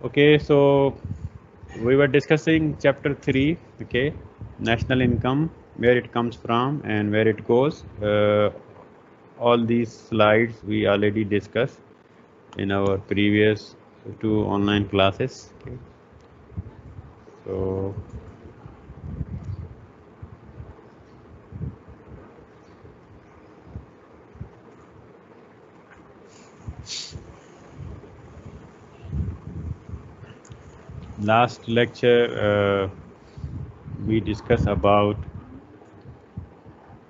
Okay, so we were discussing chapter 3, okay, national income, where it comes from and where it goes. All these slides we already discussed in our previous two online classes. Okay. So last lecture we discussed about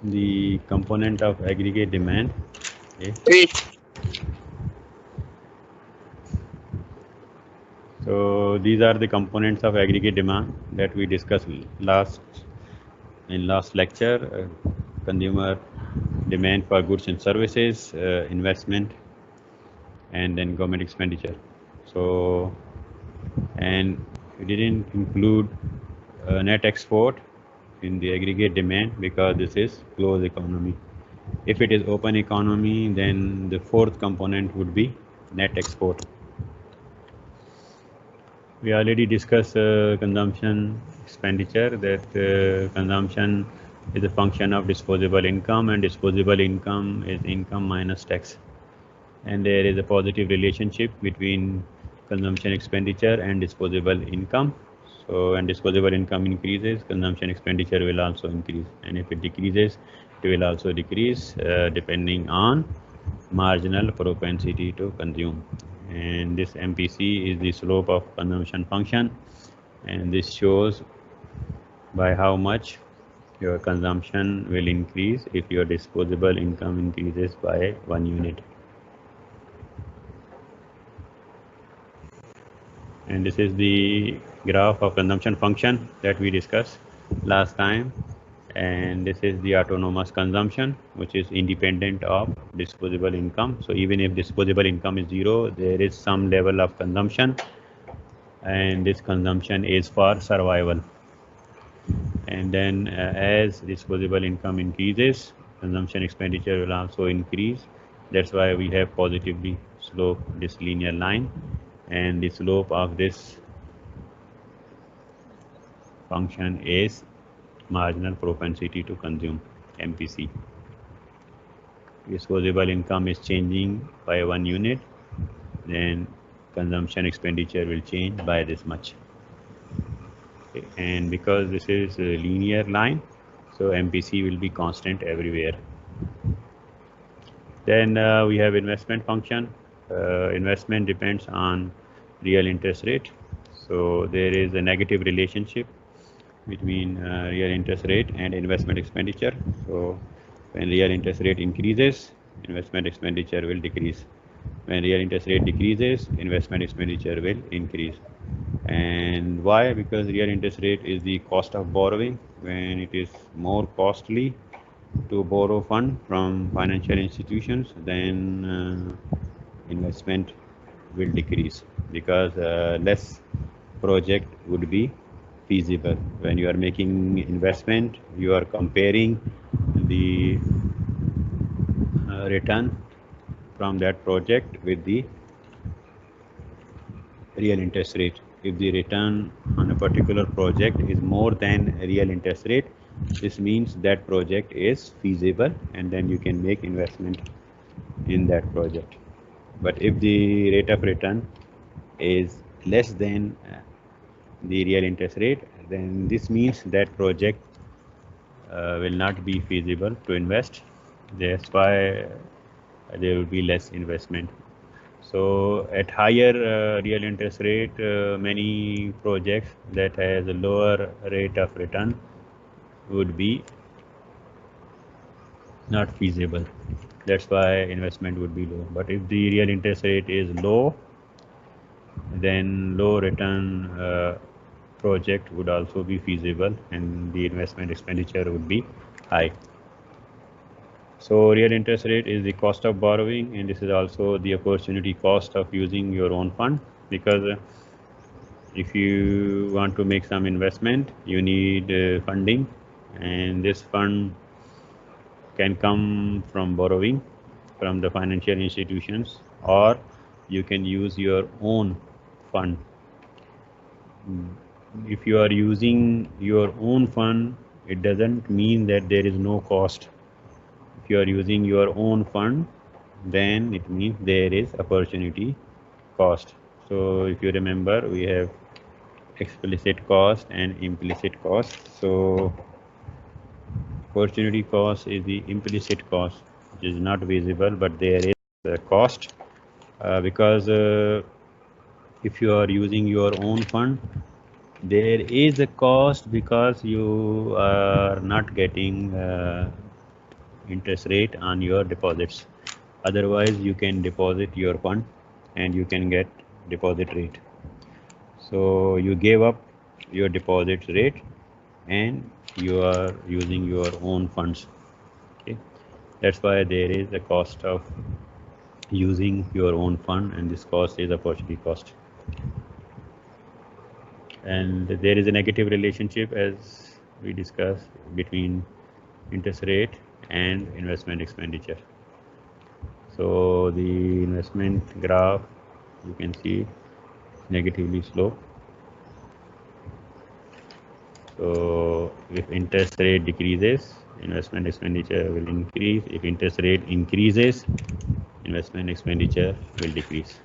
the component of aggregate demand. Okay. So these are the components of aggregate demand that we discussed last lecture. Consumer demand for goods and services, investment, and then government expenditure. So, and we didn't include net export in the aggregate demand because this is closed economy. If it is open economy, then the fourth component would be net export. We already discussed consumption expenditure, that consumption is a function of disposable income, and disposable income is income minus tax. And there is a positive relationship between consumption expenditure and disposable income. So when disposable income increases, consumption expenditure will also increase, and if it decreases, it will also decrease depending on marginal propensity to consume. And this MPC is the slope of consumption function, and this shows by how much your consumption will increase if your disposable income increases by 1 unit. And this is the graph of consumption function that we discussed last time. And this is the autonomous consumption, which is independent of disposable income. So even if disposable income is zero, there is some level of consumption, and this consumption is for survival. And then as disposable income increases, consumption expenditure will also increase. That's why we have positively slope this linear line, and the slope of this function is marginal propensity to consume, MPC. Disposable income is changing by 1 unit, then consumption expenditure will change by this much. Okay. And because this is a linear line, so MPC will be constant everywhere. Then we have investment function. Investment depends on real interest rate. So there is a negative relationship between real interest rate and investment expenditure. So when real interest rate increases, investment expenditure will decrease. When real interest rate decreases, investment expenditure will increase. And why? Because real interest rate is the cost of borrowing. When it is more costly to borrow fund from financial institutions, then investment will decrease, because less project would be feasible. When you are making investment, you are comparing the return from that project with the real interest rate. If the return on a particular project is more than real interest rate, this means that project is feasible, and then you can make investment in that project. But if the rate of return is less than the real interest rate, then this means that project will not be feasible to invest. That's why there will be less investment. So at higher real interest rate, many projects that has a lower rate of return would be not feasible. That's why investment would be low. But if the real interest rate is low, then low return project would also be feasible, and the investment expenditure would be high. So real interest rate is the cost of borrowing, and this is also the opportunity cost of using your own fund, because if you want to make some investment, you need funding, and this fund can come from borrowing from the financial institutions, or you can use your own fund if you are using your own fund, it doesn't mean that there is no cost. If you are using your own fund, then it means there is opportunity cost. So if you remember, we have explicit cost and implicit cost. So opportunity cost is the implicit cost, which is not visible, but there is a cost because if you are using your own fund, there is a cost because you are not getting interest rate on your deposits. Otherwise, you can deposit your fund and you can get deposit rate. So you gave up your deposit rate and you are using your own funds. Okay, that's why there is a cost of using your own fund, and this cost is opportunity cost. And there is a negative relationship, as we discussed, between interest rate and investment expenditure. So the investment graph, you can see negatively slope. So if interest rate decreases, investment expenditure will increase. If interest rate increases, investment expenditure will decrease.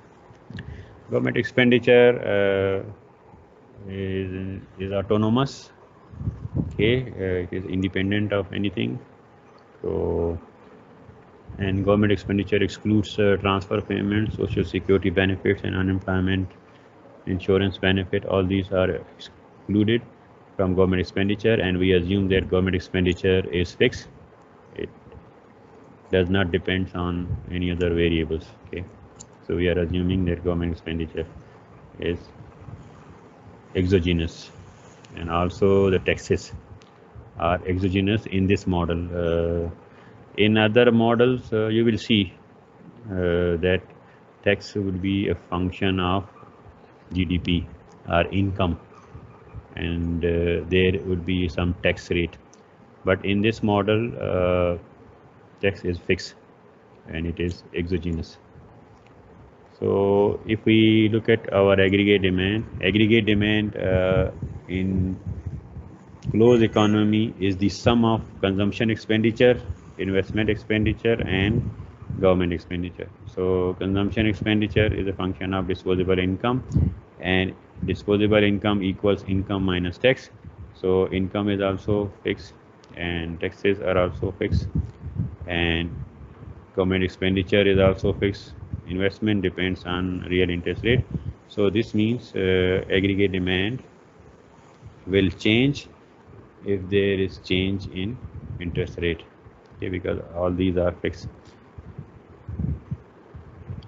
Government expenditure is autonomous. Okay, it is independent of anything. So, and government expenditure excludes transfer payments, social security benefits, and unemployment insurance benefit. All these are excluded from government expenditure, and we assume that government expenditure is fixed. It does not depend on any other variables. Okay, so we are assuming that government expenditure is exogenous, and also the taxes are exogenous in this model. In other models, you will see that tax would be a function of GDP or income, and there would be some tax rate. But in this model, tax is fixed and it is exogenous. So if we look at our aggregate demand in closed economy is the sum of consumption expenditure, investment expenditure, and government expenditure. So consumption expenditure is a function of disposable income, and disposable income equals income minus tax. So income is also fixed and taxes are also fixed, and government expenditure is also fixed. Investment depends on real interest rate. So this means aggregate demand will change if there is change in interest rate. Okay, because all these are fixed.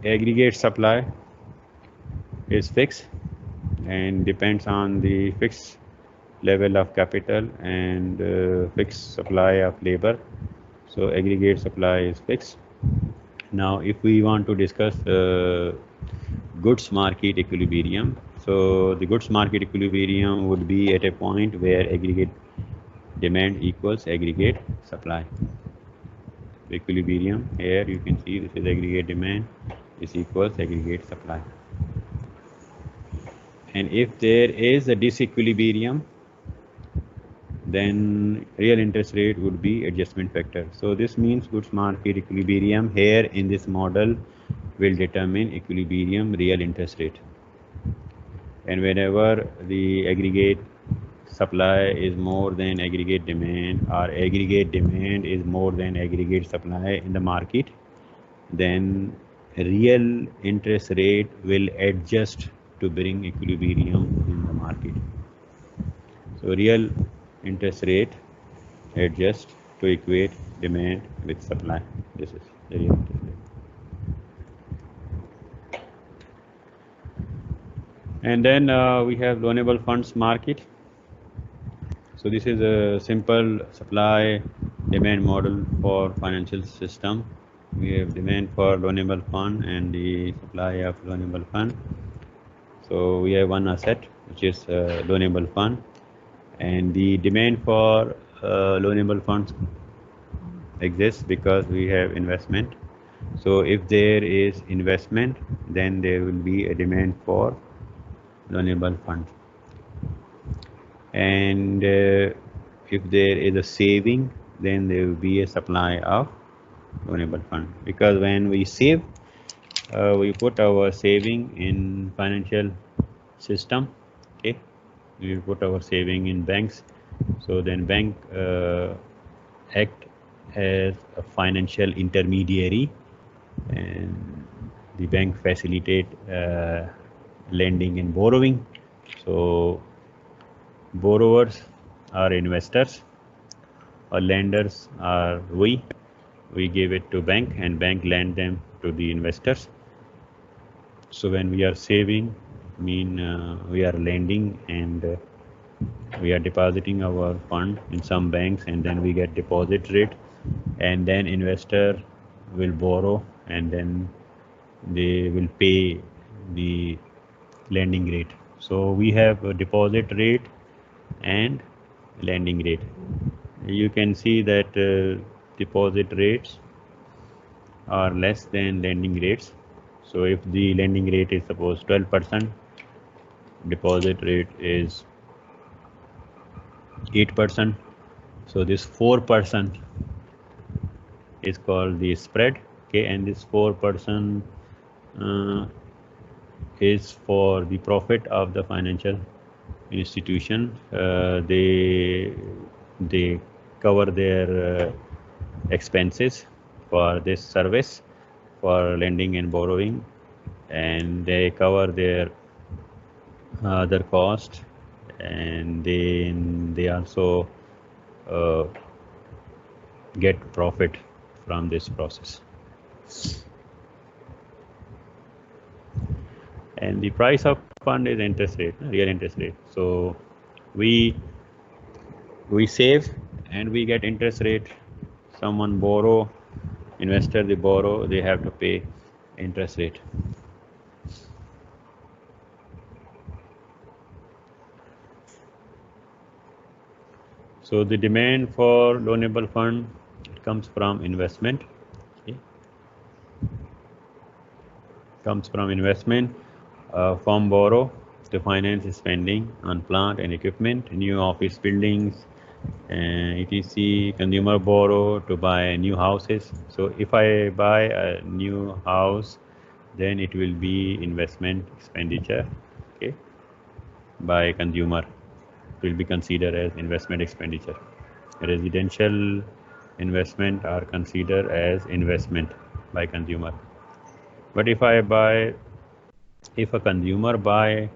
Aggregate supply is fixed and depends on the fixed level of capital and fixed supply of labor. So aggregate supply is fixed. Now if we want to discuss goods market equilibrium, so the goods market equilibrium would be at a point where aggregate demand equals aggregate supply. The equilibrium here you can see this is aggregate demand is equals aggregate supply. And if there is a disequilibrium, then real interest rate would be adjustment factor. So this means goods market equilibrium here in this model will determine equilibrium real interest rate. And whenever the aggregate supply is more than aggregate demand, or aggregate demand is more than aggregate supply in the market, then real interest rate will adjust to bring equilibrium in the market. So real interest rate adjusts to equate demand with supply. This is the real interest rate. And then we have loanable funds market. So this is a simple supply demand model for financial system. We have demand for loanable fund and the supply of loanable fund. So we have one asset which is loanable fund, and the demand for loanable funds exists because we have investment. So if there is investment, then there will be a demand for loanable fund. and if there is a saving, then there will be a supply of loanable fund, because when we save, we put our saving in financial system. Okay, we put our saving in banks, so then bank act as a financial intermediary, and the bank facilitate lending and borrowing. So borrowers are investors, or lenders are we give it to bank and bank lend them to the investors. So when we are saving, we are lending, and we are depositing our fund in some banks, and then we get deposit rate, and then investor will borrow, and then they will pay the lending rate. So we have a deposit rate and lending rate. You can see that deposit rates are less than lending rates. So if the lending rate is suppose 12%, deposit rate is 8%. So this 4% is called the spread. Okay, and this 4% is for the profit of the financial institution. They cover their expenses for this service, for lending and borrowing, and they cover their other cost, and then they also get profit from this process. And the price of fund is interest rate, real interest rate. So we save and we get interest rate. Someone borrow, investor they borrow, they have to pay interest rate. So the demand for loanable fund comes from investment. Okay. Comes from investment. Firm borrow to finance spending on plant and equipment, new office buildings, etc. Consumer borrow to buy new houses. So if I buy a new house, then it will be investment expenditure. Okay, by consumer, it will be considered as investment expenditure. Residential investment are considered as investment by consumer. But if a consumer buy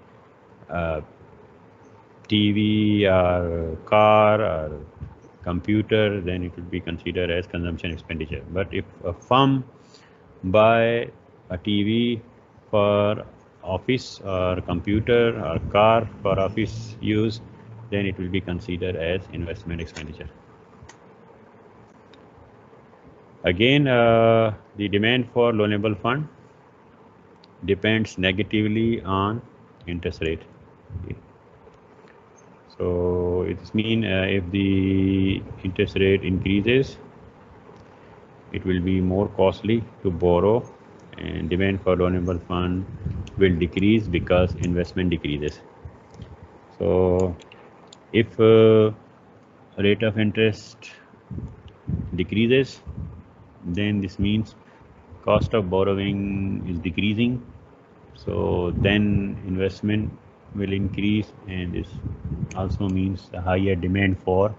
TV or car or computer, then it will be considered as consumption expenditure. But if a firm buy a TV for office or computer or car for office use, then it will be considered as investment expenditure. Again, the demand for loanable fund depends negatively on interest rate. Okay. So it means if the interest rate increases, it will be more costly to borrow, and demand for loanable fund will decrease because investment decreases. So if rate of interest decreases, then this means cost of borrowing is decreasing. So then investment will increase, and this also means a higher demand for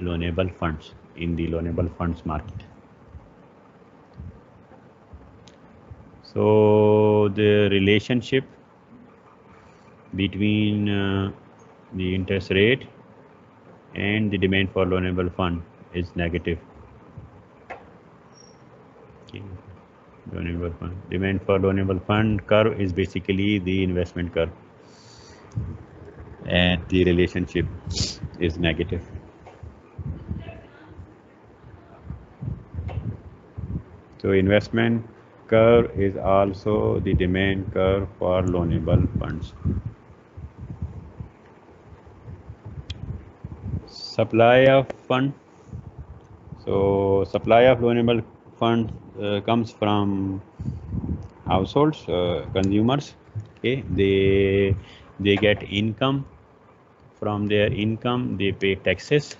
loanable funds in the loanable funds market. So the relationship between the interest rate and the demand for loanable fund is negative. Okay. Loanable fund. Demand for loanable fund curve is basically the investment curve, and the relationship is negative. So investment curve is also the demand curve for loanable funds. Supply of fund. So supply of loanable fund comes from households, consumers. Okay, they get income from their income they pay taxes.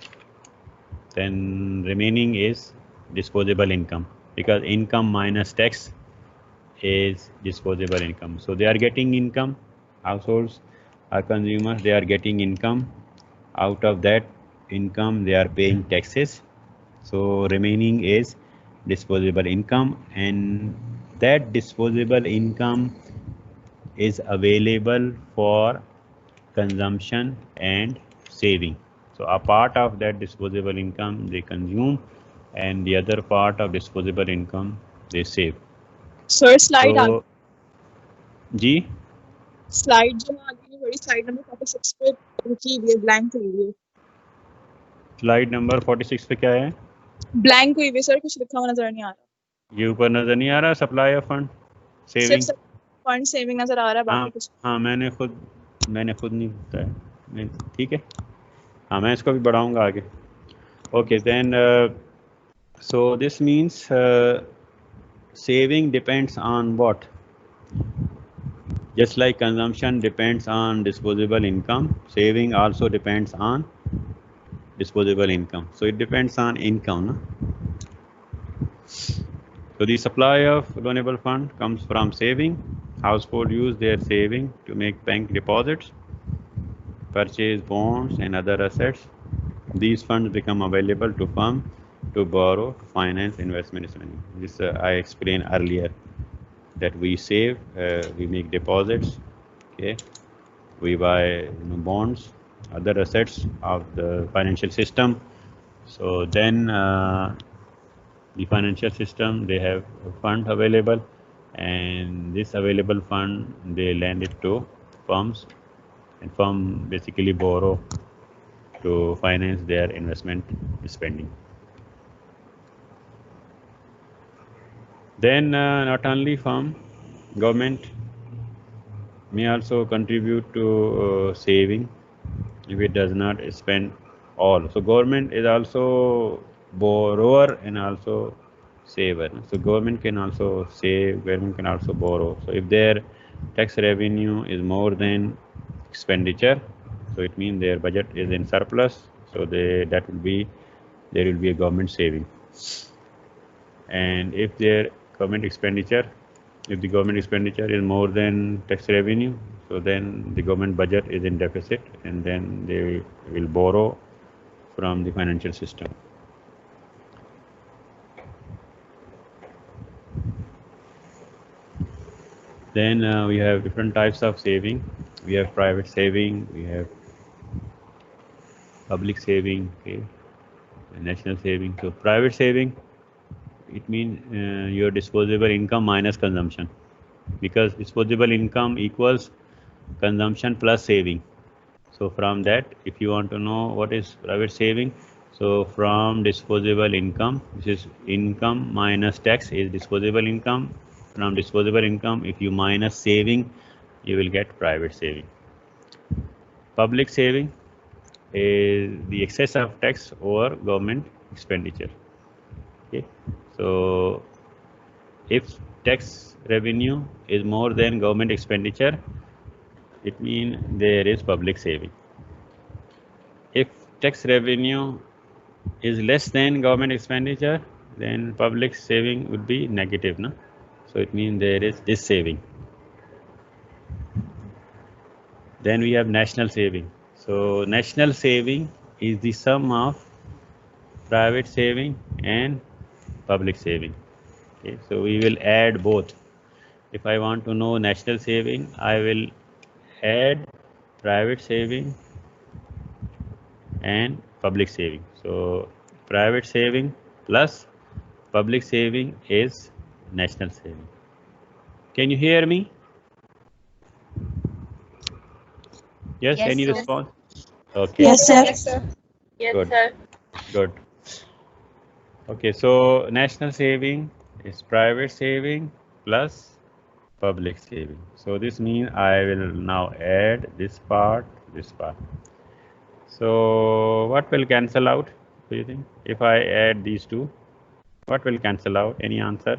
Then remaining is disposable income, because income minus tax is disposable income. So they are getting income, households or consumers, they are getting income. Out of that income they are paying taxes. So remaining is disposable income, and that disposable income is available for consumption and saving. So a part of that disposable income they consume, and the other part of disposable income they save. Sir slide So जी slide जो आगे बड़ी slide number 46 पे रुकी हुई है, blank हुई हुई है। स्लाइड नंबर 46 पे क्या है? ब्लैंक हुई हुई है सर, कुछ लिखा हुआ नजर नहीं आ रहा। ये ऊपर नजर नहीं आ रहा सप्लाई ऑफ फंड सेविंग? सिर्फ फंड सेविंग नजर आ रहा है, बाकी कुछ हाँ मैंने खुद नहीं बताया, नहीं ठीक है। हाँ मैं इसको भी बढ़ाऊंगा आगे। Okay then so this means saving depends on what? Just like consumption depends on disposable income, saving also depends on disposable income. So it depends on income. No? So the supply of loanable fund comes from saving. Household use their saving to make bank deposits, purchase bonds and other assets. These funds become available to firm to borrow to finance investment spending. This I explained earlier, that we save, we make deposits, okay, we buy bonds, other assets of the financial system. So then the financial system, they have a fund available, and this available fund they lend it to firms, and firm basically borrow to finance their investment spending. Then not only firm, government may also contribute to saving if it does not spend all. So government is also borrower and also saver. So government can also save, government can also borrow. So if their tax revenue is more than expenditure, so it means their budget is in surplus. So there will be a government saving. And if their government expenditure, if the government expenditure is more than tax revenue, so then the government budget is in deficit, and then they will borrow from the financial system. Then we have different types of saving. We have private saving, we have public saving, okay, and national saving. So private saving, it means your disposable income minus consumption, because disposable income equals consumption plus saving. So from that, if you want to know what is private saving, so from disposable income, which is income minus tax is disposable income. From disposable income, if you minus saving, you will get private saving. Public saving is the excess of tax over government expenditure. Okay, so if tax revenue is more than government expenditure, it means there is public saving. If tax revenue is less than government expenditure, then public saving would be negative, no? So it means there is this saving. Then we have national saving. So national saving is the sum of private saving and public saving. Okay, so we will add both. If I want to know national saving, I will add private saving and public saving. So private saving plus public saving is national saving. Can you hear me? Yes, any sir. response? Okay. Yes, sir. Yes, sir. Yes, Good. sir. Good. Okay, so national saving is private saving plus public saving. So this means I will now add this part, this part. So what will cancel out, do you think? If I add these two, what will cancel out? Any answer?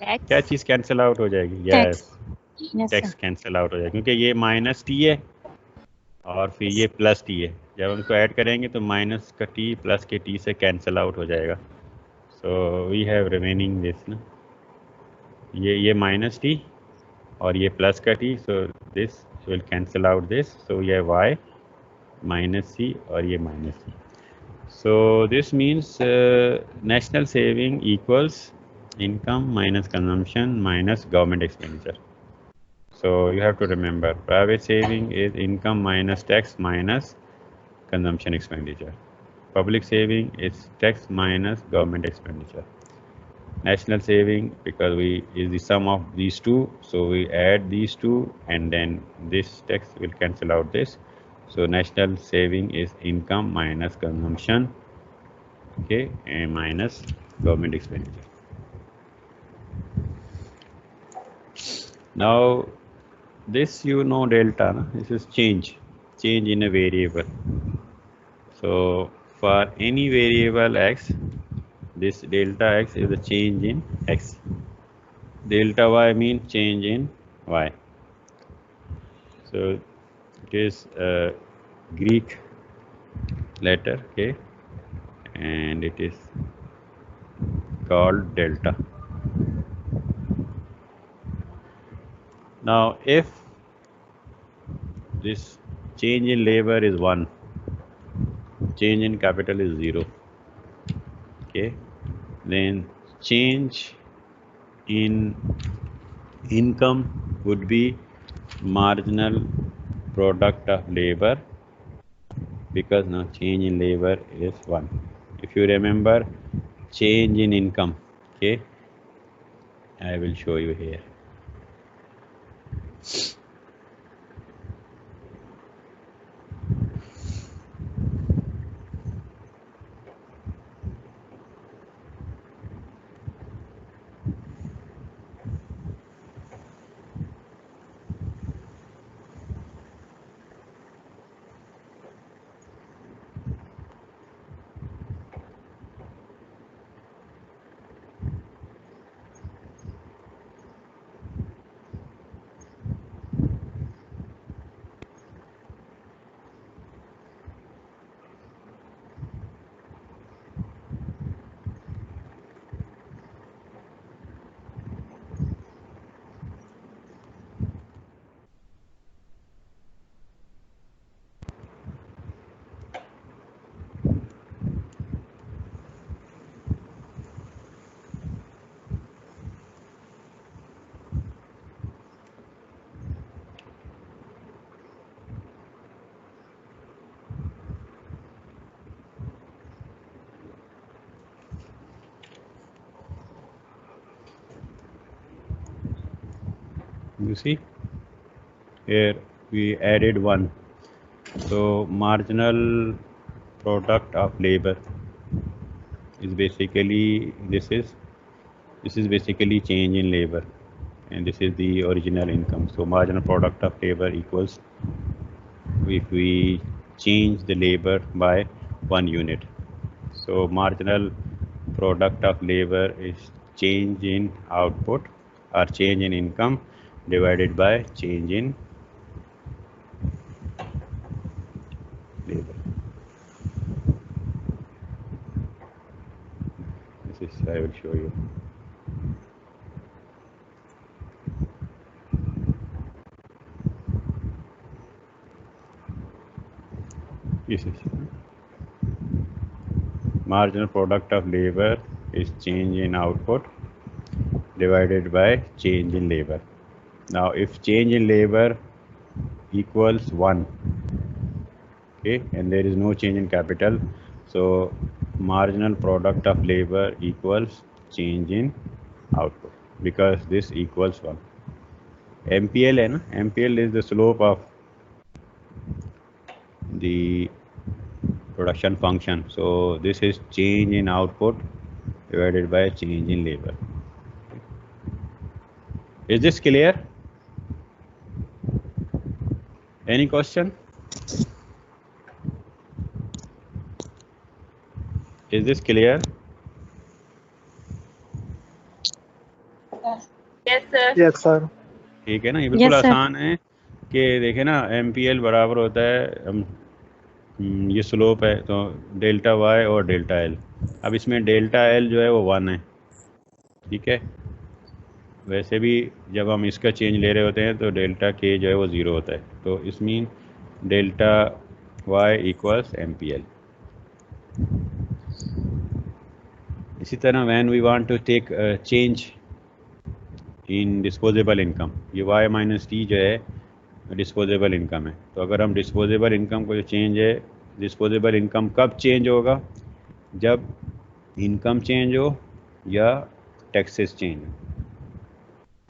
क्या चीज cancel out हो जाएगी? Yes, tax cancel out हो जाएगा, क्योंकि ये minus T है और फिर ये प्लस टी है। जब उनको ऐड करेंगे तो माइनस का टी प्लस के टी से कैंसिल आउट हो जाएगा। So we have remaining this ना, ये माइनस टी और ये प्लस का T, so this will cancel out this, so ये वाई माइनस सी और ये minus C. So this means national saving equals income minus consumption minus government expenditure. So you have to remember, private saving is income minus tax minus consumption expenditure. Public saving is tax minus government expenditure. National saving, because we is the sum of these two, so we add these two and then this tax will cancel out this. So national saving is income minus consumption, okay, and minus government expenditure. Now this, you know, delta, no? This is change in a variable. So for any variable x, this delta x is the change in x. Delta y means change in y. So it is a Greek letter, okay, and it is called delta. Now if this change in labor is 1, change in capital is 0, okay, then change in income would be marginal product of labor, because now change in labor is 1. If you remember change in income, okay, I will show you here. You see here we added 1, so marginal product of labor is basically this is basically change in labor, and this is the original income. So marginal product of labor equals, if we change the labor by 1 unit, so marginal product of labor is change in output or change in income divided by change in labor. This is, I will show you. This is marginal product of labor is change in output divided by change in labor. Now if change in labor equals 1, okay, and there is no change in capital, so marginal product of labor equals change in output, because this equals 1. MPL है ना, MPL is the slope of the production function, so this is change in output divided by change in labor. Is this clear? Any question? Is this clear? Yes sir. ठीक है ना, ये बिल्कुल Yes, sir. आसान है कि देखे ना MPL बराबर होता है ये स्लोप है तो डेल्टा वाई और डेल्टा एल। अब इसमें डेल्टा एल जो है वो 1 है, ठीक है। वैसे भी जब हम इसका चेंज ले रहे होते हैं तो डेल्टा के जो है वो 0 होता है, तो इस mean delta Y equals MPL। इसी तरह when we want to take change in disposable income, ये y माइनस टी जो है डिस्पोजेबल इनकम है। तो अगर हम डिस्पोजेबल इनकम को जो चेंज है, डिस्पोजेबल इनकम कब चेंज होगा, जब इनकम चेंज हो या टैक्सेस चेंज हो,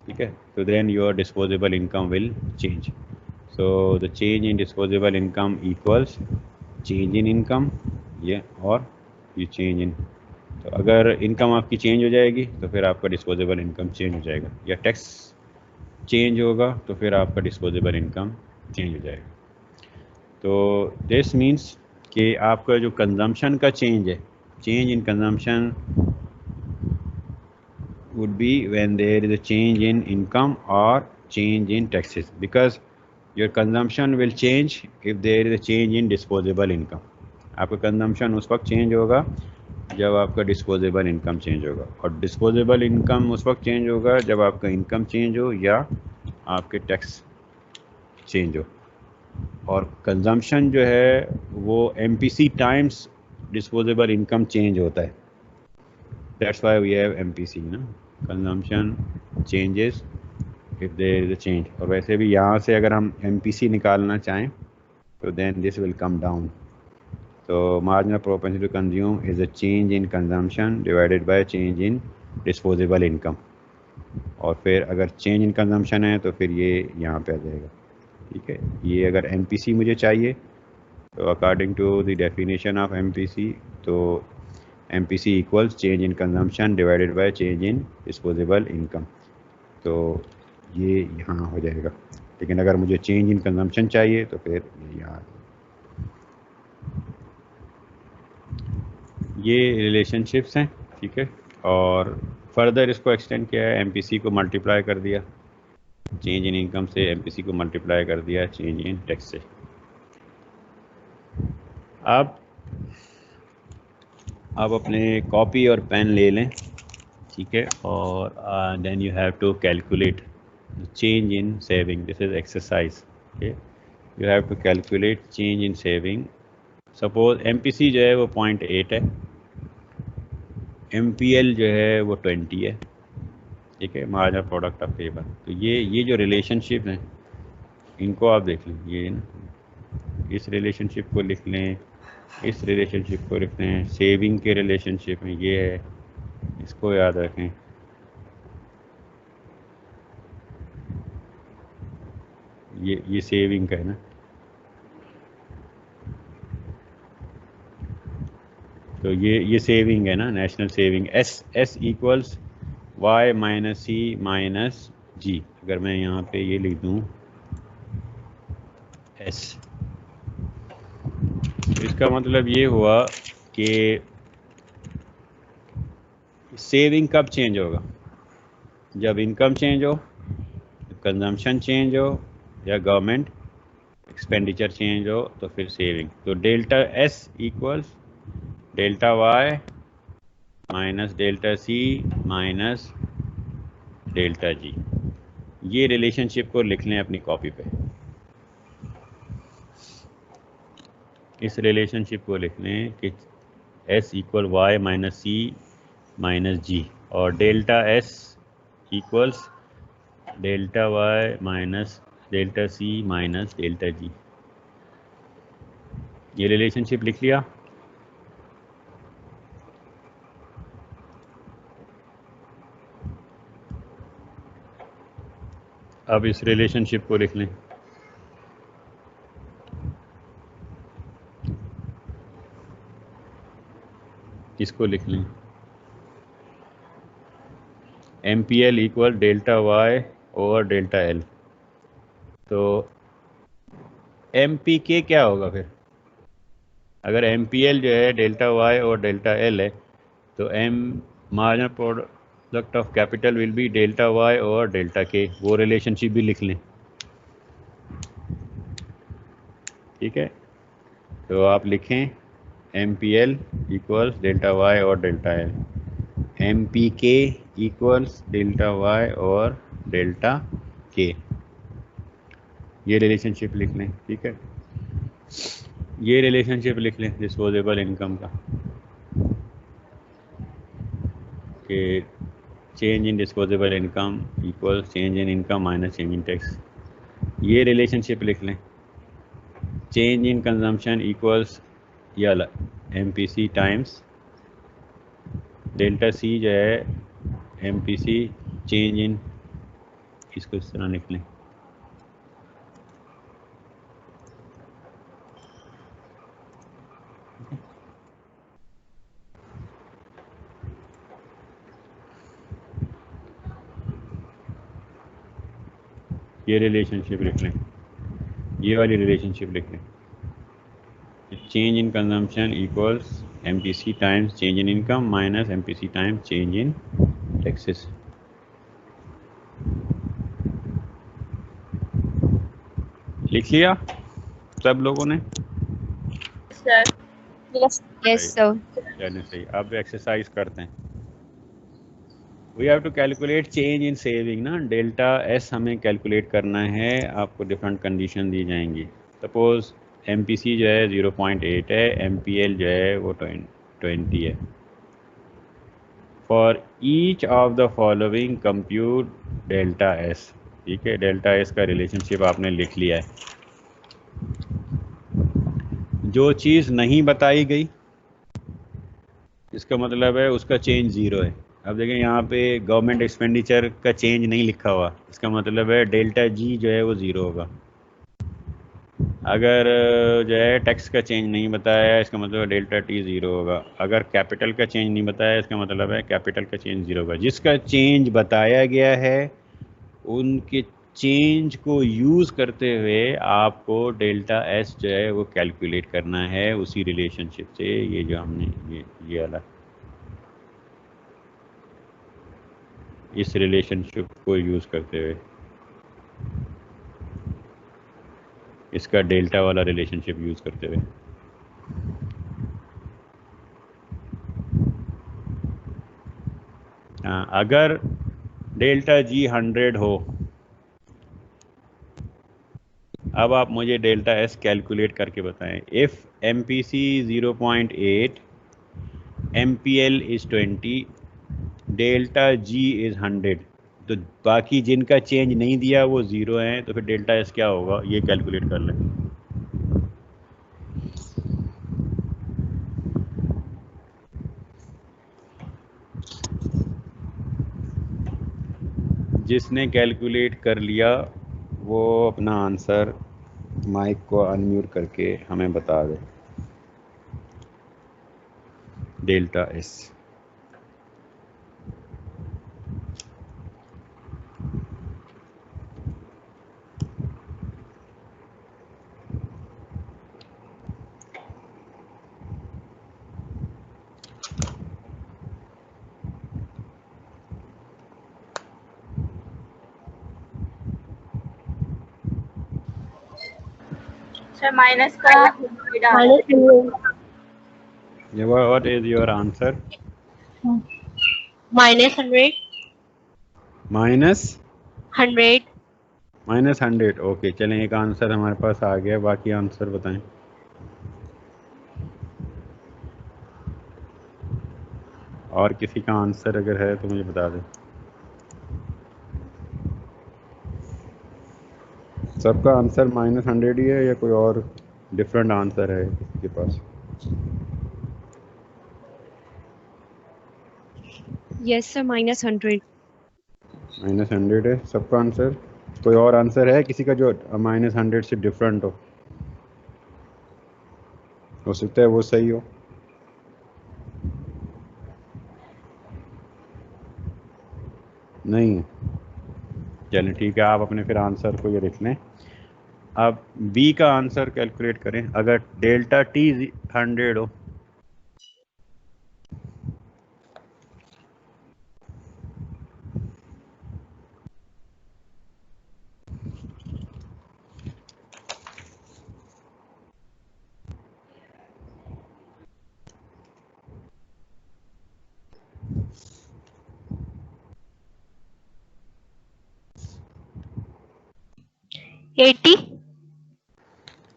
ठीक है। तो then your disposable income will change. So the change in disposable income equals change in income, ये और ये चेंज इन। तो अगर इनकम आपकी चेंज हो जाएगी तो फिर आपका डिस्पोजेबल इनकम चेंज हो जाएगा, या टैक्स चेंज होगा तो फिर आपका डिस्पोजेबल इनकम चेंज हो जाएगा। तो दिस मीन्स कि आपका जो कंजम्पशन का चेंज है, change in consumption would be when there is a change in income or change in taxes, because your consumption will change if there is a change in disposable income। आपका consumption उस वक्त change होगा जब आपका disposable income change होगा, और disposable income उस वक्त चेंज होगा जब आपका इनकम चेंज हो या आपके टैक्स चेंज हो। और कंजम्पशन जो है वो MPC times disposable income change होता है, that's why we have MPC ना, consumption changes if there is a change. और वैसे भी यहाँ से अगर हम MPC निकालना चाहें तो then this will come down. So marginal propensity to consume is a change in consumption divided by change in disposable income। और फिर अगर change in consumption है तो फिर ये यहाँ पे आ जाएगा, ठीक है। ये अगर MPC मुझे चाहिए तो according to the definition of MPC, तो MPC equals change in consumption divided by change in disposable income। तो ये यहाँ हो जाएगा, लेकिन अगर मुझे change in consumption चाहिए तो फिर यहाँ। ये रिलेशनशिप्स हैं, ठीक है। और फर्दर इसको एक्सटेंड किया है, MPC को मल्टीप्लाई कर दिया चेंज इन इनकम से, MPC को मल्टीप्लाई कर दिया चेंज इन टैक्स से। अब आप अपने कॉपी और पेन ले लें, ठीक है, और then you have to calculate change in saving. This is exercise, okay. You have to calculate change in saving. Suppose MPC जो है वो 0.8 है, MPL जो है वो 20 है, ठीक है, मार्जिनल प्रोडक्ट ऑफ लेबर। तो ये जो रिलेशनशिप हैं इनको आप देख लें, ये ना, इस रिलेशनशिप को लिख लें, इस रिलेशनशिप को लिख लें, सेविंग के रिलेशनशिप में ये है, इसको याद रखें। ये सेविंग का है ना, तो ये सेविंग है ना, national saving. S equals Y minus C minus G. अगर मैं यहाँ पे ये लिख दूँ एस, तो इसका मतलब ये हुआ कि सेविंग कब चेंज होगा, जब इनकम चेंज हो, कंजम्पशन चेंज हो, या गवर्नमेंट एक्सपेंडिचर चेंज हो, तो फिर सेविंग। तो delta S equals delta Y minus delta C minus delta G. ये रिलेशनशिप को लिख लें अपनी कॉपी पे, इस रिलेशनशिप को लिख लें कि S equal Y minus C minus G, और delta S equals delta Y minus delta C minus delta G. ये रिलेशनशिप लिख लिया। अब इस रिलेशनशिप को लिख लें, इसको लिख लें MPL equal delta Y over delta L. तो MPK क्या होगा फिर, अगर MPL जो है डेल्टा वाई और डेल्टा एल है, तो marginal product of capital will be delta Y और डेल्टा के, वो रिलेशनशिप भी लिख लें, ठीक है। तो आप लिखें M P L equals delta Y और delta L, M P K equals delta Y और डेल्टा के, ये रिलेशनशिप लिख लें, ठीक है। ये रिलेशनशिप लिख लें डिस्पोजेबल इनकम का, कि change in disposable income equals change in income minus change in tax. ये रिलेशनशिप लिख लें, चेंज इन कंजम्पशन इक्वल्स या M P C times delta C जो है M P C change in, इसको इस तरह लिख लें, ये रिलेशनशिप लिख लें, ये वाली रिलेशनशिप लिख लें, change in consumption equals M P C times change in income minus M P C times change in taxes. लिख लिया सब लोगों ने? Sir yes sir. चलिए सही, अब एक्सरसाइज करते हैं। We have to calculate change in saving ना, डेल्टा एस हमें कैलकुलेट करना है, आपको डिफरेंट कंडीशन दी जाएंगी। सपोज एम पी सी जो है 0.8 है, एम पी एल जो है वो 20 है। For each of the following compute delta S, ठीक है। डेल्टा एस का रिलेशनशिप आपने लिख लिया है। जो चीज़ नहीं बताई गई इसका मतलब है उसका चेंज 0 है। अब देखें यहाँ पे गवर्नमेंट एक्सपेंडिचर का चेंज नहीं लिखा हुआ, इसका मतलब है डेल्टा जी जो है वो 0 होगा। अगर जो है टैक्स का चेंज नहीं बताया इसका मतलब डेल्टा टी 0 होगा। अगर कैपिटल का चेंज नहीं बताया इसका मतलब है कैपिटल का चेंज 0 होगा। जिसका चेंज बताया गया है उनके चेंज को यूज़ करते हुए आपको डेल्टा एस जो है वो कैलकुलेट करना है उसी रिलेशनशिप से, ये जो हमने ये वाला इस रिलेशनशिप को यूज़ करते हुए, इसका डेल्टा वाला रिलेशनशिप यूज़ करते हुए। अगर डेल्टा जी 100 हो, अब आप मुझे डेल्टा एस कैलकुलेट करके बताएं। If M P C 0.8, M P L is 20, delta G is 100, तो बाकी जिनका चेंज नहीं दिया वो 0 हैं, तो फिर डेल्टा एस क्या होगा ये कैलकुलेट कर लें। जिसने कैलकुलेट कर लिया वो अपना आंसर माइक को अनम्यूट करके हमें बता दे। डेल्टा एस सर माइनस का what is your answer? -100 minus -100 -100। Okay चलें, एक आंसर हमारे पास आ गया, बाकी आंसर बताएं। और किसी का आंसर अगर है तो मुझे बता दें। सबका आंसर -100 ही है या कोई और डिफरेंट आंसर है किसी के पास? यस सर -100 -100 है सबका आंसर। कोई और आंसर है किसी का जो -100 से डिफरेंट हो सकता है वो सही हो। नहीं है, चलें ठीक है, आप अपने फिर आंसर को ये लिख लें। अब बी का आंसर कैलकुलेट करें। अगर डेल्टा टी 100 हो, 80.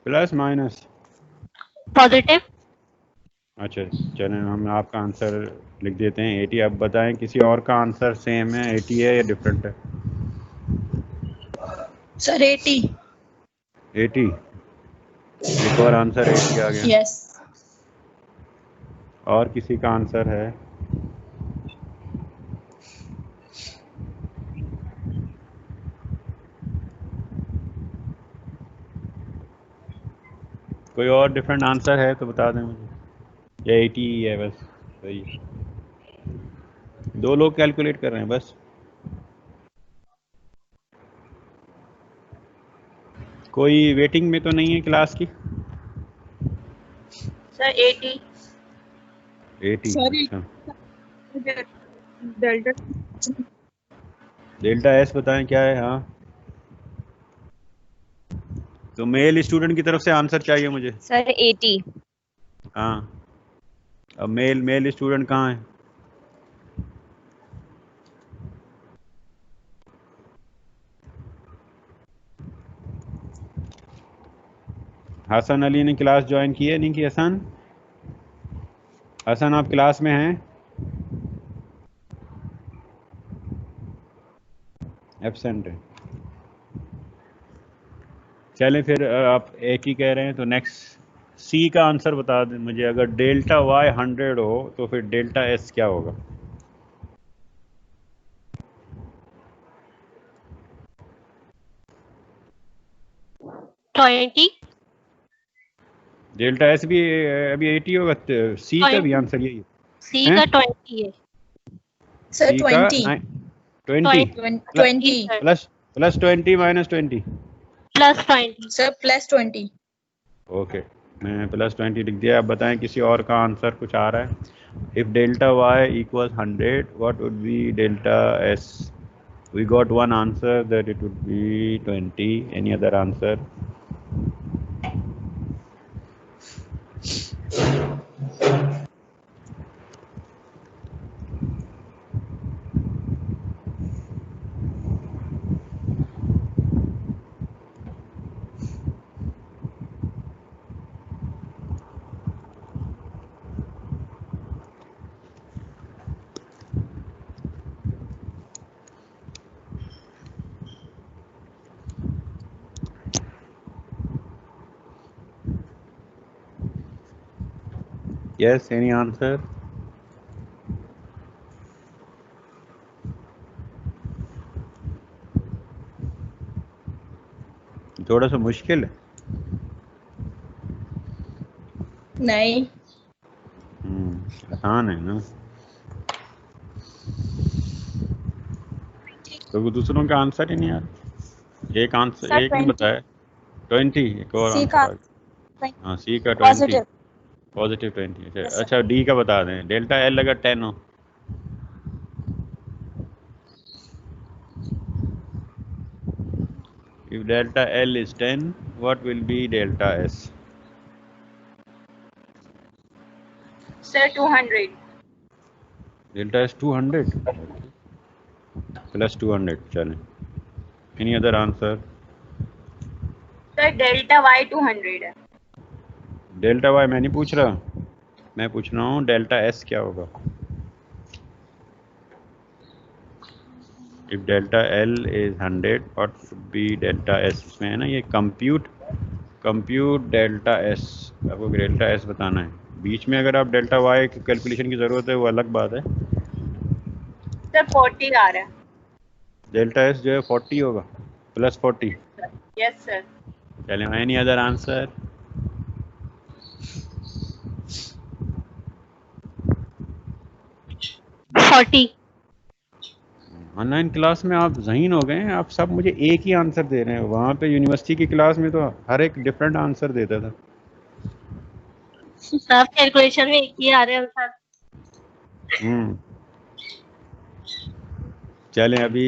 Plus minus? Positive. अच्छा चलें, हम आपका आंसर लिख देते हैं 80। अब बताएं किसी और का आंसर सेम है 80 है या डिफरेंट है? सर 80। 80, एक और आंसर 80 आ गया। यस। और किसी का आंसर है? कोई और डिफरेंट आंसर है तो बता दें मुझे, या 80 ही है बस? सही है, 2 लोग कैलकुलेट कर रहे हैं बस। कोई वेटिंग में तो नहीं है क्लास की? Sir, 80. 80, सर अच्छा। डेल्टा डेल्टा एस बताएं क्या है? हाँ, तो मेल स्टूडेंट की तरफ से आंसर चाहिए मुझे। Sir, 80. हाँ, अब मेल स्टूडेंट कहाँ है? हसन अली ने क्लास ज्वाइन की है नहीं की? हसन, हसन आप क्लास में हैं? एब्सेंट है। चलें फिर, आप एक ही कह रहे हैं तो नेक्स्ट सी का आंसर बता दें मुझे। अगर डेल्टा वाई 100 हो तो फिर डेल्टा एस क्या होगा? Twenty. डेल्टा एस भी अभी 80 होगा, सी का भी आंसर यही है? C का 20 है. सर सी का 20। 20 20 plus 20 minus 20? Plus 20. Sir plus 20। Okay, मैं प्लस 20 लिख दिया। अब बताएं किसी और का आंसर कुछ आ रहा है? If delta Y equals 100 what would be delta S? We got one answer that it would be 20। Any other answer? Yes, any answer? थोड़ा सा मुश्किल है। नहीं। आसान है ना? तो दूसरों का आंसर ही नहीं यार, एक आंसर सर एक ने 20 बताया 20। एक और सी आंसर का आ गया। हाँ, सी का 20, पॉजिटिव। पॉजिटिव 20। Yes, अच्छा sir. अच्छा, डी का बता दें। डेल्टा एल अगर 10 हो, if delta L is 10, what will be delta S? Sir, 200. Delta S 200, plus 200। चलें, any other answer? Sir, delta Y 200 है. डेल्टा वाई मैं नहीं पूछ रहा, मैं पूछ रहा हूँ डेल्टा एस क्या होगा? If delta L is 100 what should be delta S? इसमें है ना ये कंप्यूट डेल्टा एस। आपको डेल्टा एस बताना है। बीच में अगर आप डेल्टा वाई की कैलकुलेशन की ज़रूरत है वो अलग बात है। Sir, 40 आ रहा है. डेल्टा एस जो है 40 होगा, प्लस 40। Yes, sir. चलें, any other answer? Forty. Online class में आप ज़हीन हो गए हैं, आप सब मुझे एक ही आंसर दे रहे हैं। वहाँ पे यूनिवर्सिटी की क्लास में तो हर एक डिफरेंट आंसर देता था। सब कैलकुलेशन में एक ही आ रहे हैं सर. चलें, अभी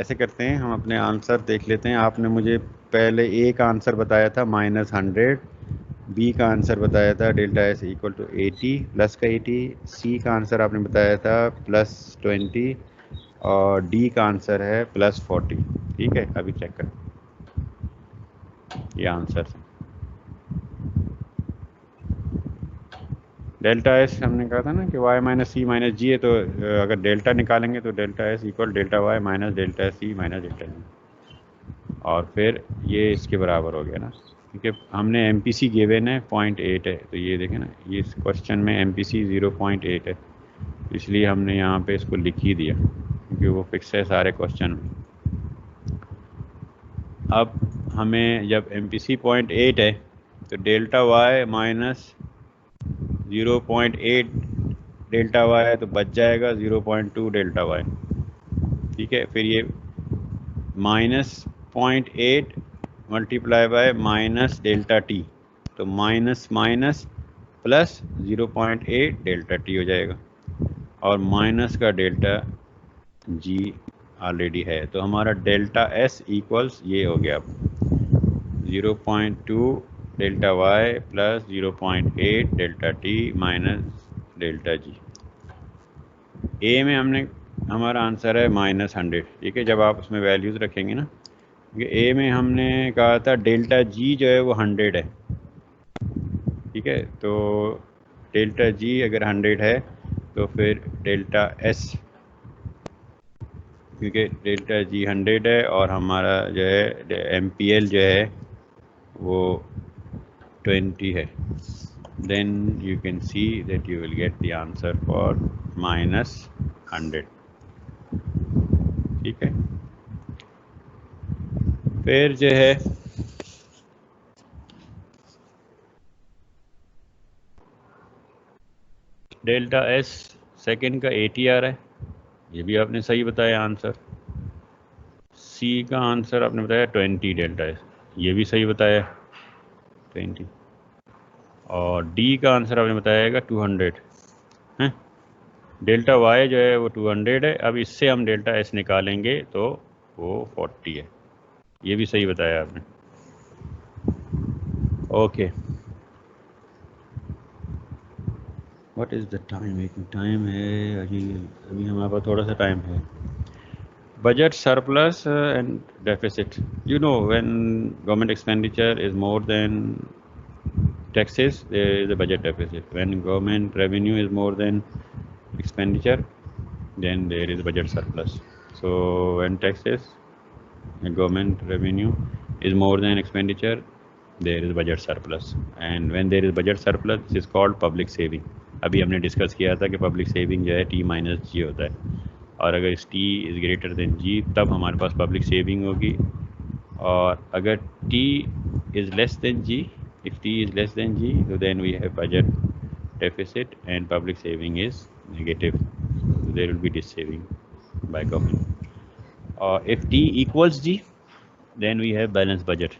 ऐसे करते हैं, हम अपने आंसर देख लेते हैं। आपने मुझे पहले ए का आंसर बताया था -100, बी का आंसर बताया था delta S equal to 80 plus का 80, सी का आंसर आपने बताया था +20 और डी का आंसर है +40। ठीक है, अभी चेक करें। ये आंसर है। डेल्टा एस हमने कहा था ना कि y minus C minus G है, तो अगर डेल्टा निकालेंगे तो delta S equal delta Y minus delta C minus delta G, और फिर ये इसके बराबर हो गया ना, क्योंकि हमने एम पी सी गिवन है 0.8 है, तो ये देखें ना, ये इस क्वेश्चन में एम पी सी 0.8 है, इसलिए हमने यहाँ पे इसको लिख ही दिया क्योंकि वो फिक्स है सारे क्वेश्चन में। अब हमें जब एम पी सी 0.8 है तो delta Y minus 0.8 delta Y है तो बच जाएगा 0.2 डेल्टा वाई, ठीक है। फिर ये minus 0.8 multiply by minus delta T, तो minus minus plus 0.8 delta T हो जाएगा, और माइनस का डेल्टा जी ऑलरेडी है, तो हमारा डेल्टा एस इक्वल्स ये हो गया 0.2 delta Y plus 0.8 delta T minus delta G. A में हमने हमारा आंसर है -100, ठीक है। जब आप उसमें वैल्यूज़ रखेंगे ना, ए में हमने कहा था डेल्टा जी जो है वो 100 है, ठीक है। तो डेल्टा जी अगर 100 है तो फिर डेल्टा एस, क्योंकि डेल्टा जी 100 है और हमारा जो है एम पी एल जो है वो 20 है, then you can see that you will get the answer for -100, ठीक है। फिर जो है डेल्टा एस सेकेंड का 80 आ रहा है, ये भी आपने सही बताया आंसर। सी का आंसर आपने बताया 20 डेल्टा एस, ये भी सही बताया 20, और डी का आंसर आपने बताया 200 है। डेल्टा वाई जो है वो 200 है, अब इससे हम डेल्टा एस निकालेंगे तो वो 40 है, ये भी सही बताया आपने। Okay, what is the time? एक टाइम है अभी हमारे पास थोड़ा सा टाइम है। Budget surplus and deficit, you know when government expenditure is more than taxes, there is a budget deficit. When government revenue is more than expenditure, then there is a budget surplus. So when taxes and government revenue is more than expenditure, there is budget surplus, and when there is budget surplus, this is called public saving. अभी हमने discuss किया था कि public saving जो है T minus जी होता है, और अगर इस T is greater than G तब हमारे पास पब्लिक सेविंग होगी, और अगर T is less than G, if t is less than g, so then we have budget deficit and public saving is negative, so there will be this saving by government. If t equals g, then we have balanced budget,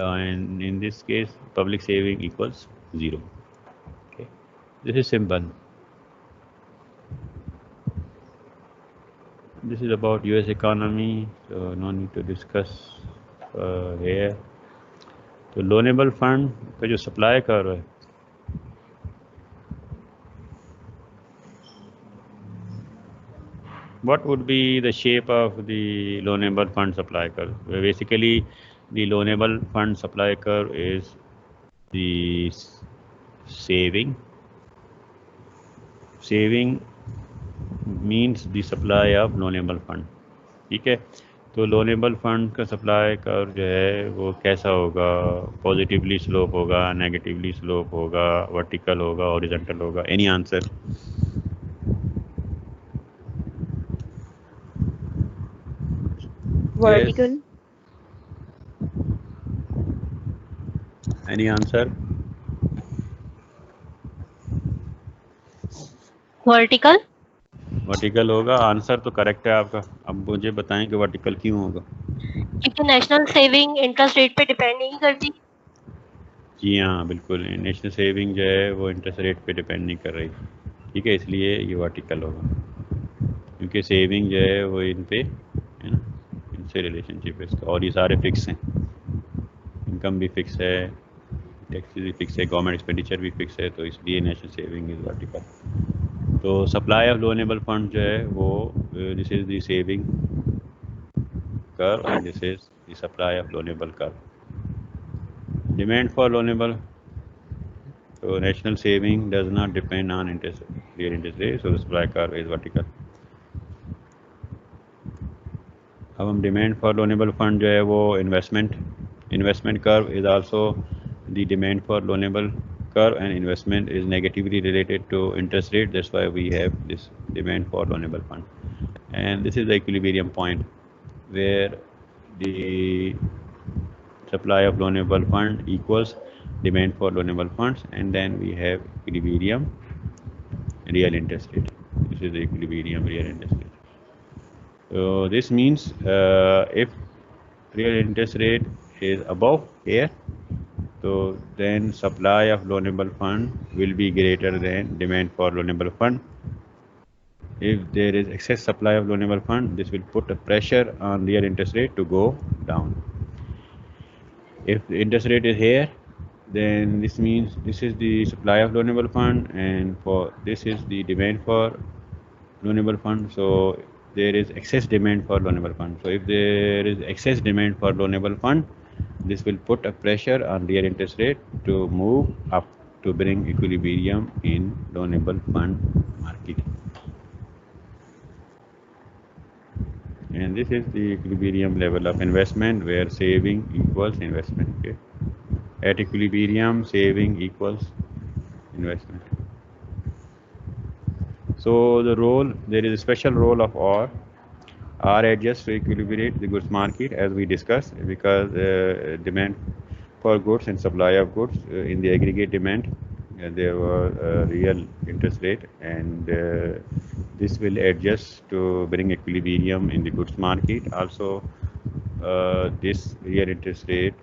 and in this case public saving equals 0. Okay, this is simple. This is about US economy, so no need to discuss here. तो loanable fund का जो supply कर रहा है, what would be the shape of the loanable fund supply curve? Basically the loanable fund supply curve is the saving means the supply of loanable fund, ठीक है। तो loanable fund का supply curve जो है वो कैसा होगा? पॉजिटिवली स्लोप होगा, नेगेटिवली स्लोप होगा, वर्टिकल होगा, हॉरिजॉन्टल होगा? Any answer? Vertical. Any answer? Vertical. Vertical होगा, आंसर तो करेक्ट है आपका। अब मुझे बताएं कि वर्टिकल क्यों होगा? क्योंकि नेशनल सेविंग इंटरेस्ट रेट पे डिपेंड नहीं करती। जी हाँ, बिल्कुल, नेशनल सेविंग जो है वो इंटरेस्ट रेट पे डिपेंड नहीं कर रही, ठीक है, इसलिए ये वर्टिकल होगा, क्योंकि सेविंग जो है वो इन पे है ना, इनसे रिलेशनशिप है इसका, और ये सारे फिक्स हैं, इनकम भी फिक्स है, टैक्सेस भी फिक्स है, गवर्नमेंट एक्सपेंडिचर भी फिक्स है, तो इसलिए नेशनल सेविंग इज वर्टिकल। तो सप्लाई ऑफ लोनेबल फंड जो है वो this is the saving curve and this is the supply of loanable curve. demand for loanable. So national saving does not depend on real interest rate. So the supply curve is vertical. अब हम demand for loanable fund जो है वो investment curve is also the demand for loanable curve, and investment is negatively related to interest rate. That's why we have this demand for loanable fund, and this is the equilibrium point where the supply of loanable fund equals demand for loanable funds, and then we have equilibrium real interest rate. This is the equilibrium real interest rate. So this means if real interest rate is above here, so then supply of loanable fund will be greater than demand for loanable fund. If there is excess supply of loanable fund, this will put a pressure on real interest rate to go down. If the interest rate is here, then this means this is the supply of loanable fund, and for this is the demand for loanable fund. So there is excess demand for loanable fund. So if there is excess demand for loanable fund, this will put a pressure on real interest rate to move up to bring equilibrium in loanable fund market. And this is the equilibrium level of investment where saving equals investment. Okay? At equilibrium, saving equals investment. So there is a special role of R. R adjusts to equilibrate the goods market, as we discussed, because demand for goods and supply of goods in the aggregate demand, there were real interest rate, and this will adjust to bring equilibrium in the goods market. Also, this real interest rate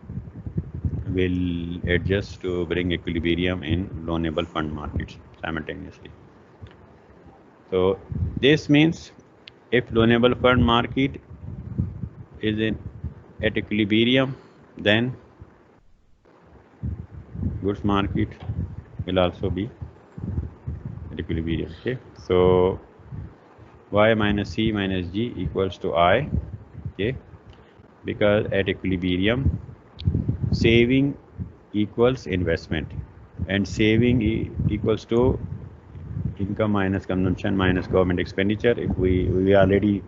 will adjust to bring equilibrium in loanable fund markets simultaneously. So this means if loanable fund market is at equilibrium, then goods market will also be at equilibrium. Okay, so y minus c minus g equals to I. Okay, because at equilibrium, saving equals investment, and saving equals to income minus consumption minus government expenditure. If we already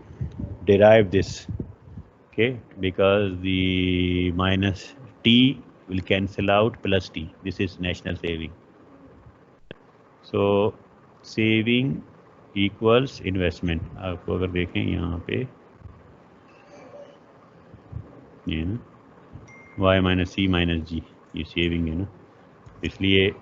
derived this, okay, because the minus t will cancel out plus t. This is national saving. So saving equals investment. आपको अगर देखें यहाँ पे ये ना y minus c minus g, ये saving है ना, इसलिए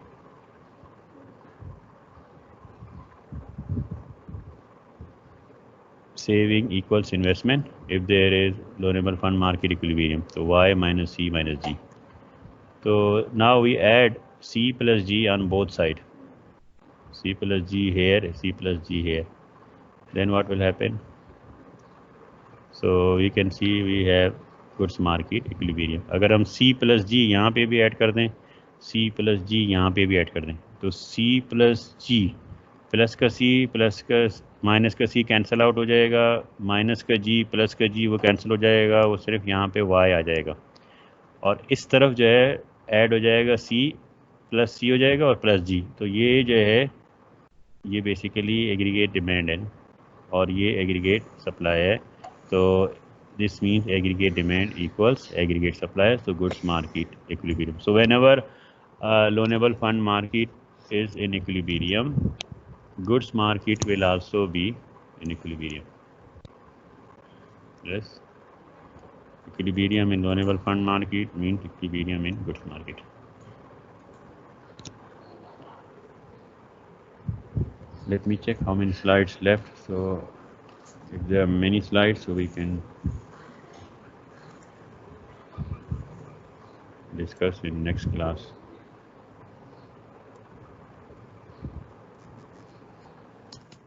saving equals investment if there is loanable fund market equilibrium. So y minus c minus g. So now we add c plus g on both sides. C plus g here, c plus g here. Then what will happen? So we can see we have goods market equilibrium. अगर हम c plus g यहाँ पे भी add कर दें, c plus g यहाँ पे भी ऐड कर दें, तो c plus g प्लस का c प्लस का माइनस का c कैंसिल आउट हो जाएगा, माइनस का g प्लस का g वो कैंसिल हो जाएगा, वो सिर्फ यहाँ पे y आ जाएगा, और इस तरफ जो है ऐड हो जाएगा c प्लस c हो जाएगा और प्लस g. तो ये जो है ये बेसिकली एग्रीगेट डिमांड है और ये एग्रीगेट सप्लाई है. तो this means aggregate demand equals aggregate supply, so goods market equilibrium. So whenever loanable fund market is in equilibrium, goods market will also be in equilibrium. Yes, equilibrium in loanable fund market means equilibrium in goods market. Let me check how many slides left. So if there are many slides, so we can discuss in next class.